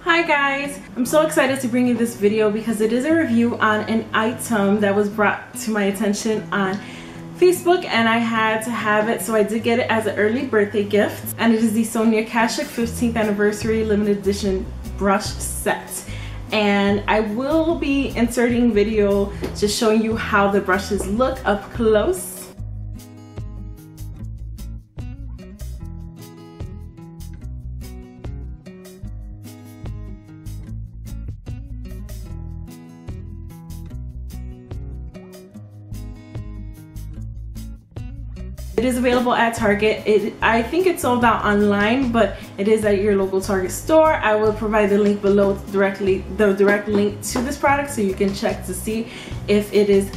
Hi guys! I'm so excited to bring you this video because it is a review on an item that was brought to my attention on Facebook and I had to have it, so I did get it as an early birthday gift, and it is the Sonia Kashuk 15th anniversary limited edition brush set. And I will be inserting video just showing you how the brushes look up close. It is available at Target. I think it's sold out online, but it is at your local Target store. I will provide the link below the direct link to this product so you can check to see if it is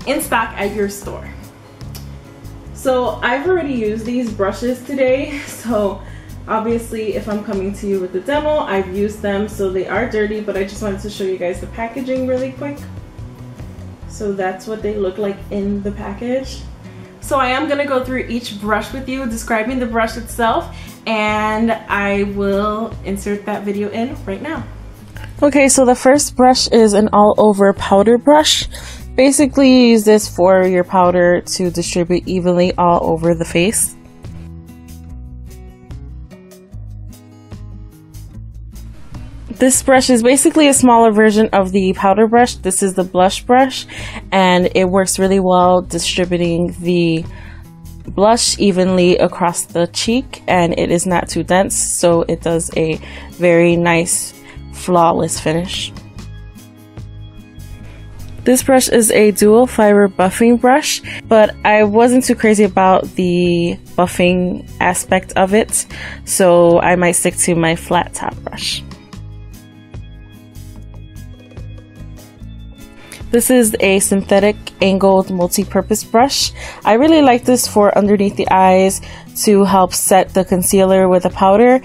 in stock at your store. So I've already used these brushes today, so obviously if I'm coming to you with the demo, I've used them, so they are dirty, but I just wanted to show you guys the packaging really quick. So that's what they look like in the package. So I am going to go through each brush with you, describing the brush itself, and I will insert that video in right now. Okay, so the first brush is an all-over powder brush. Basically, you use this for your powder to distribute evenly all over the face. This brush is basically a smaller version of the powder brush. This is the blush brush, and it works really well distributing the blush evenly across the cheek, and it is not too dense, so it does a very nice, flawless finish. This brush is a dual fiber buffing brush, but I wasn't too crazy about the buffing aspect of it, so I might stick to my flat top brush. This is a synthetic angled multi-purpose brush. I really like this for underneath the eyes to help set the concealer with a powder.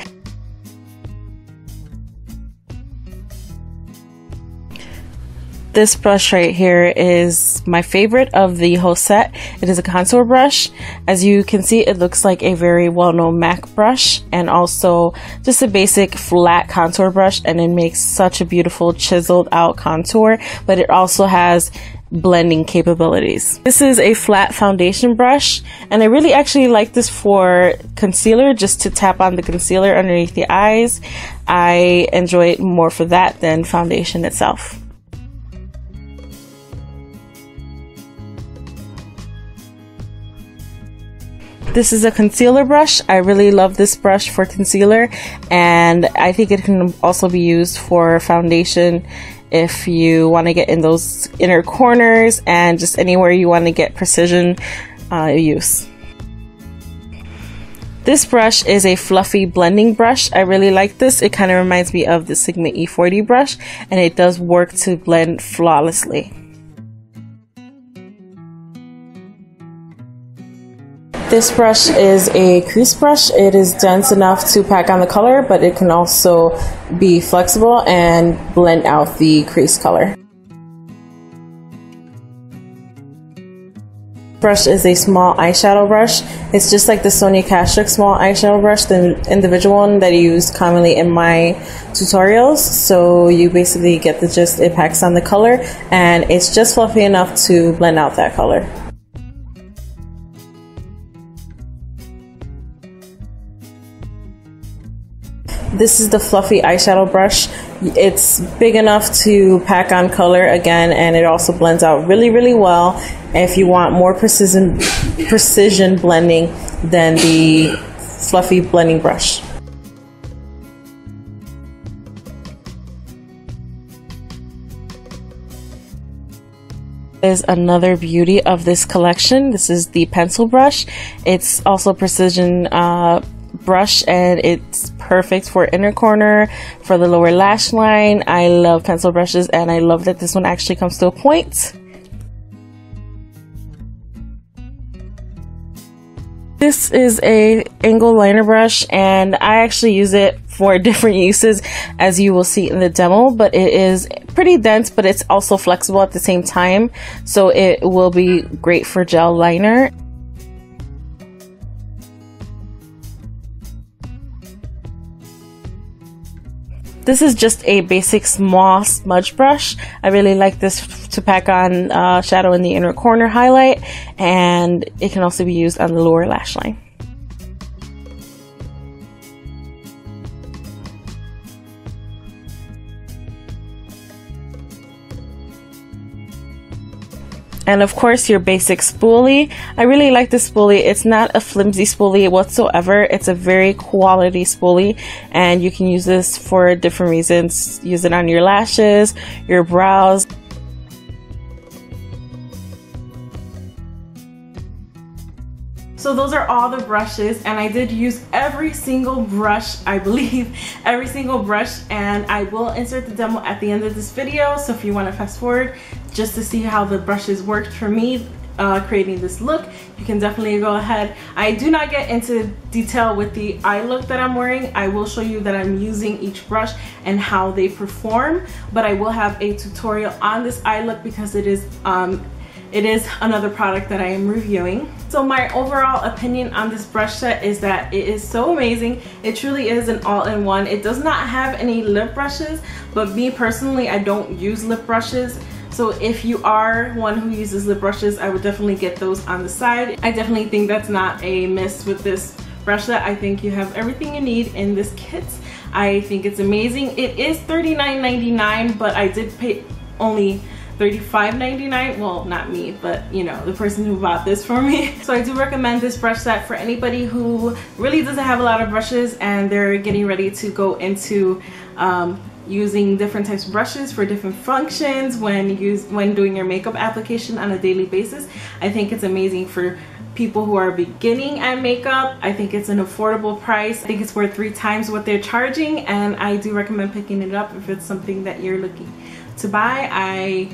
This brush right here is my favorite of the whole set. It is a contour brush. As you can see, it looks like a very well-known MAC brush and also just a basic flat contour brush, and it makes such a beautiful chiseled out contour, but it also has blending capabilities. This is a flat foundation brush, and I really actually like this for concealer, just to tap on the concealer underneath the eyes. I enjoy it more for that than foundation itself. This is a concealer brush. I really love this brush for concealer, and I think it can also be used for foundation if you want to get in those inner corners and just anywhere you want to get precision use. This brush is a fluffy blending brush. I really like this. It kind of reminds me of the Sigma E40 brush, and it does work to blend flawlessly. This brush is a crease brush. It is dense enough to pack on the color, but it can also be flexible and blend out the crease color. Brush is a small eyeshadow brush. It's just like the Sonia Kashuk small eyeshadow brush, the individual one that I use commonly in my tutorials. So you basically get the gist. It packs on the color, and it's just fluffy enough to blend out that color. This is the fluffy eyeshadow brush. It's big enough to pack on color again, and it also blends out really well. If you want more precision blending than the fluffy blending brush. Is another beauty of this collection. This is the pencil brush. It's also precision brush, and it's perfect for inner corner, for the lower lash line. I love pencil brushes, and I love that this one actually comes to a point. This is a angled liner brush, and I actually use it for different uses, as you will see in the demo, but it is pretty dense, but it's also flexible at the same time, so it will be great for gel liner. This is just a basic small smudge brush. I really like this to pack on shadow in the inner corner highlight, and it can also be used on the lower lash line. And of course, your basic spoolie. I really like this spoolie. It's not a flimsy spoolie whatsoever. It's a very quality spoolie, and you can use this for different reasons. Use it on your lashes, your brows. So those are all the brushes, and I did use every single brush, I believe, every single brush, and I will insert the demo at the end of this video. So if you want to fast forward just to see how the brushes worked for me creating this look, you can definitely go ahead. I do not get into detail with the eye look that I'm wearing. I will show you that I'm using each brush and how they perform, but I will have a tutorial on this eye look because it is another product that I am reviewing. So my overall opinion on this brush set is that it is so amazing. It truly is an all-in-one. It does not have any lip brushes, but me personally, I don't use lip brushes. So if you are one who uses lip brushes, I would definitely get those on the side. I definitely think that's not a miss with this brush set. I think you have everything you need in this kit. I think it's amazing. It is $39.99, but I did pay only $35.99. Well, not me, but you know, the person who bought this for me. So I do recommend this brush set for anybody who really doesn't have a lot of brushes and they're getting ready to go into using different types of brushes for different functions when doing your makeup application on a daily basis. I think it's amazing for people who are beginning at makeup. I think it's an affordable price. I think it's worth 3 times what they're charging, and I do recommend picking it up if it's something that you're looking to buy. I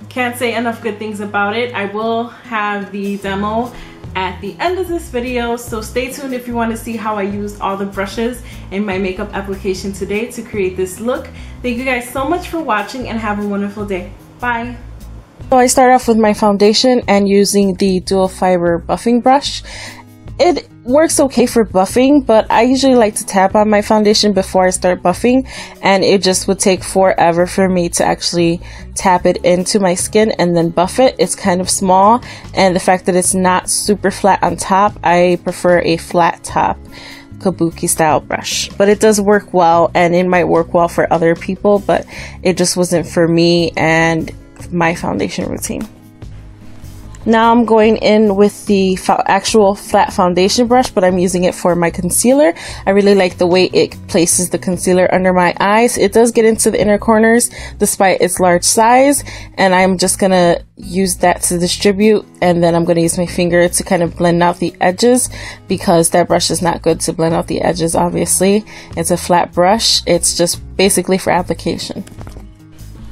can't say enough good things about it. I will have the demo at the end of this video, so stay tuned if you want to see how I used all the brushes in my makeup application today to create this look. Thank you guys so much for watching and have a wonderful day. Bye. So I start off with my foundation and using the dual fiber buffing brush. It works okay for buffing, but I usually like to tap on my foundation before I start buffing, and it just would take forever for me to actually tap it into my skin and then buff it. It's kind of small, and the fact that it's not super flat on top, I prefer a flat top kabuki style brush. But it does work well, and it might work well for other people, but it just wasn't for me and my foundation routine. Now I'm going in with the actual flat foundation brush, but I'm using it for my concealer. I really like the way it places the concealer under my eyes. It does get into the inner corners despite its large size, and I'm just gonna use that to distribute, and then I'm gonna use my finger to kind of blend out the edges, because that brush is not good to blend out the edges, obviously. It's a flat brush. It's just basically for application.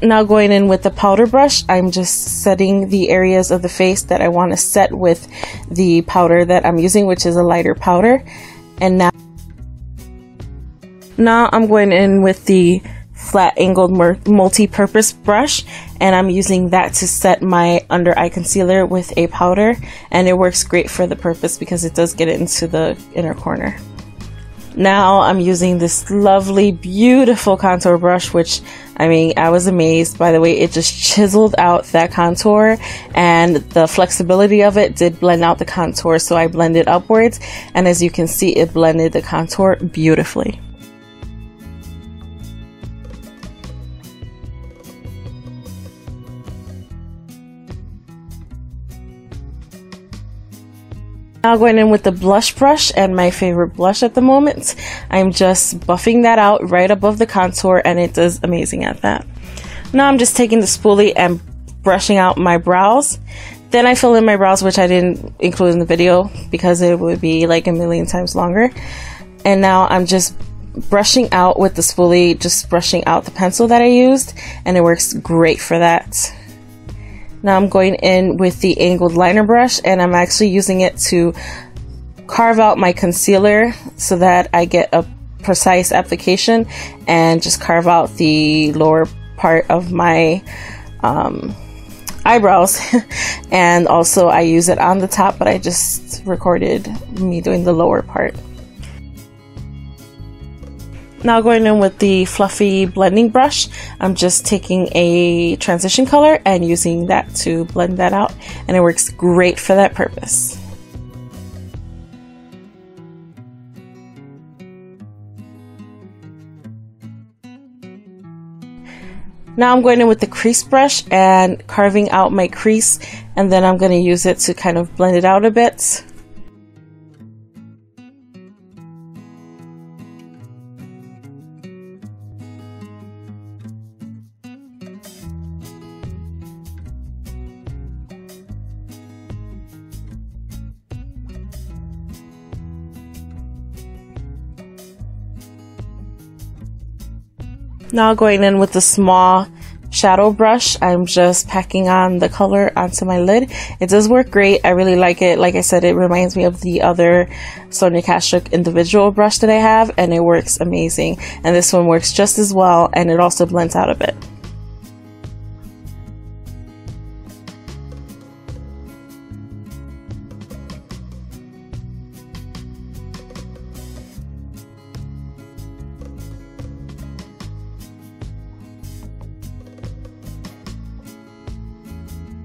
Now going in with the powder brush, I'm just setting the areas of the face that I want to set with the powder that I'm using, which is a lighter powder. And now I'm going in with the flat angled multi-purpose brush, and I'm using that to set my under eye concealer with a powder, and it works great for the purpose because it does get it into the inner corner. Now I'm using this lovely, beautiful contour brush, which, I mean, I was amazed by the way it just chiseled out that contour, and the flexibility of it did blend out the contour. So I blended upwards, and as you can see, it blended the contour beautifully. Now going in with the blush brush, and my favorite blush at the moment. I'm just buffing that out right above the contour, and it does amazing at that. Now I'm just taking the spoolie and brushing out my brows. Then I fill in my brows, which I didn't include in the video because it would be like a million times longer. And now I'm just brushing out with the spoolie, just brushing out the pencil that I used, and it works great for that. Now I'm going in with the angled liner brush, and I'm actually using it to carve out my concealer so that I get a precise application and just carve out the lower part of my eyebrows. And also I use it on the top, but I just recorded me doing the lower part. Now going in with the fluffy blending brush, I'm just taking a transition color and using that to blend that out, and it works great for that purpose. Now I'm going in with the crease brush and carving out my crease, and then I'm going to use it to kind of blend it out a bit. Now going in with the small shadow brush, I'm just packing on the color onto my lid. It does work great. I really like it. Like I said, it reminds me of the other Sonia Kashuk individual brush that I have, and it works amazing. And this one works just as well, and it also blends out a bit.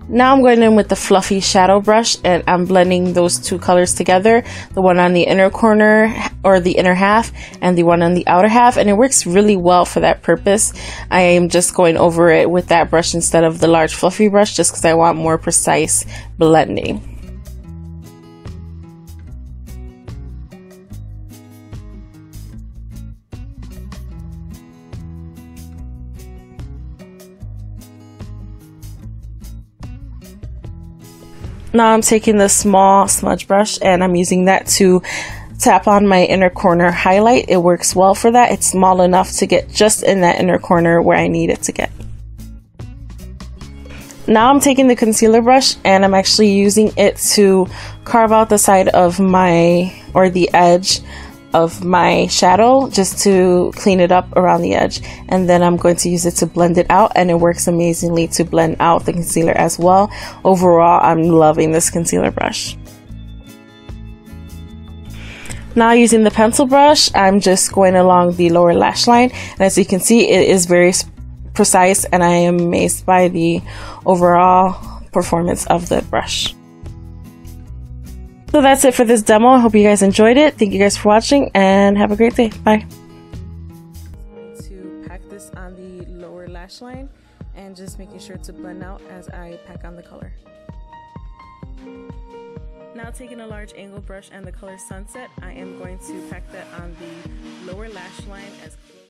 Now I'm going in with the fluffy shadow brush, and I'm blending those two colors together, the one on the inner corner or the inner half and the one on the outer half, and it works really well for that purpose. I am just going over it with that brush instead of the large fluffy brush, just because I want more precise blending. Now I'm taking the small smudge brush and I'm using that to tap on my inner corner highlight. It works well for that. It's small enough to get just in that inner corner where I need it to get. Now I'm taking the concealer brush and I'm actually using it to carve out the side of the edge of my shadow, just to clean it up around the edge, and then I'm going to use it to blend it out, and it works amazingly to blend out the concealer as well. Overall, I'm loving this concealer brush. Now using the pencil brush, I'm just going along the lower lash line, and as you can see, it is very precise, and I am amazed by the overall performance of the brush. So that's it for this demo. I hope you guys enjoyed it. Thank you guys for watching and have a great day. Bye. I'm going to pack this on the lower lash line and just making sure to blend out as I pack on the color. Now taking a large angle brush and the color Sunset, I am going to pack that on the lower lash line as